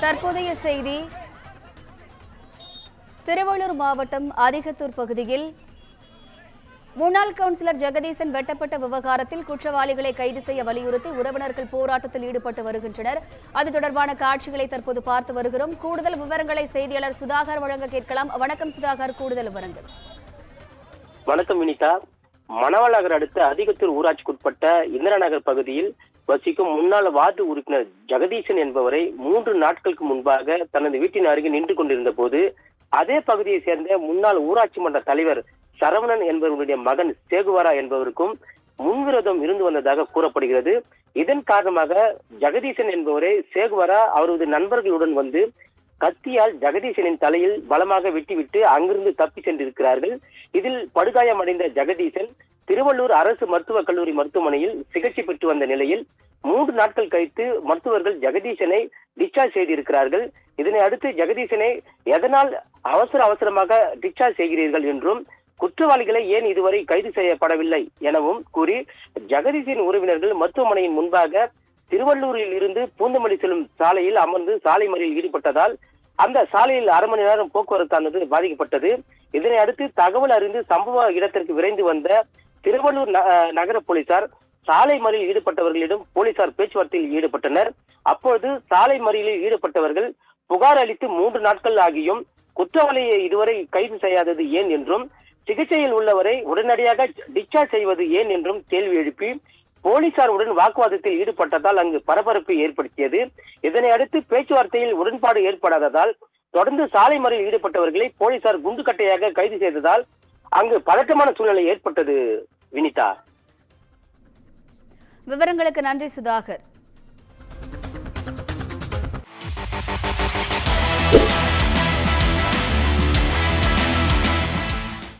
தற்போதைய செய்தி. திருவள்ளூர் மாவட்டம் அதிகத்தூர் பகுதியில் முன்னாள் கவுன்சிலர் ஜெகதீசன் வெட்டப்பட்ட விவகாரத்தில் குற்றவாளிகளை கைது செய்ய வலியுறுத்தி உறவினர்கள் போராட்டத்தில் ஈடுபட்டு வருகின்றனர். அது தொடர்பான காட்சிகளை தற்போது பார்த்து வருகிறோம். கூடுதல் விவரங்களை செய்தியாளர் சுதாகர் வழங்க கேட்கலாம். வணக்கம் சுதாகர், கூடுதல் விவரங்கள். வணக்கம் வினிதா. மணவாளநகர் அடுத்த அதிகத்தூர் ஊராட்சிக்குட்பட்ட இந்திரா நகர் பகுதியில் வசிக்கும் முன்னாள் வார்டு உறுப்பினர் ஜெகதீசன் என்பவரை 3 நாட்களுக்கு முன்பாக தனது வீட்டின் அருகே நின்று கொண்டிருந்த போது அதே பகுதியை சேர்ந்த முன்னாள் ஊராட்சி மன்ற தலைவர் சரவணன் என்பவருடைய மகன் சேகுவாரா என்பவருக்கும் முன்விரோதம் இருந்து வந்ததாக கூறப்படுகிறது. இதன் காரணமாக ஜெகதீசன் என்பவரை சேகுவாரா அவரது நண்பர்களுடன் வந்து கத்தியால் ஜெகதீசனின் தலையில் பலமாக வெட்டிவிட்டு அங்கிருந்து தப்பி சென்றிருக்கிறார்கள். இதில் படுகாயமடைந்த ஜெகதீசன் திருவள்ளூர் அரசு மருத்துவக் கல்லூரி மருத்துவமனையில் சிகிச்சை பெற்று வந்த நிலையில் 3 நாட்கள் கழித்து மருத்துவர்கள் ஜெகதீசனை டிஸ்சார்ஜ் செய்திருக்கிறார்கள். இதனை அடுத்து ஜெகதீசனை எதனால் அவசரமாக டிஸ்சார்ஜ் செய்கிறீர்கள் என்றும் குற்றவாளிகளை ஏன் இதுவரை கைது செய்யப்படவில்லை எனவும் கூறி ஜெகதீசன் உறவினர்கள் மருத்துவமனையின் முன்பாக திருவள்ளூரில் இருந்து பூந்தமல்லி செல்லும் சாலையில் அமர்ந்து சாலை மறியலில் ஈடுபட்டதால் அந்த சாலையில் அரை மணி நேரம் போக்குவரத்தானது பாதிக்கப்பட்டது. இதனை அடுத்து தகவல் அறிந்து சம்பவ இடத்திற்கு விரைந்து வந்த திருவள்ளூர் நகர போலீசார் சாலை மறியலில் ஈடுபட்டவர்களிடம் போலீசார் பேச்சுவார்த்தையில் ஈடுபட்டனர். அப்போது சாலை மறியலில் ஈடுபட்டவர்கள் புகார் அளித்து 3 நாட்கள் ஆகியும் குற்றவாளியை இதுவரை கைது செய்யாதது ஏன் என்றும் சிகிச்சையில் உள்ளவரை உடனடியாக டிஸ்சார்ஜ் செய்வது ஏன் என்றும் கேள்வி எழுப்பி போலீசாருடன் வாக்குவாதத்தில் ஈடுபட்டதால் அங்கு பரபரப்பை ஏற்படுத்தியது. இதனை அடுத்து பேச்சுவார்த்தையில் உடன்பாடு ஏற்படாததால் தொடர்ந்து சாலை மறியலில் ஈடுபட்டவர்களை போலீசார் குண்டுக்கட்டையாக கைது செய்ததால் அங்கு பதட்டமான சூழ்நிலை ஏற்பட்டது. வினிதா, விவரங்களுக்கு நன்றி சுதாகர்.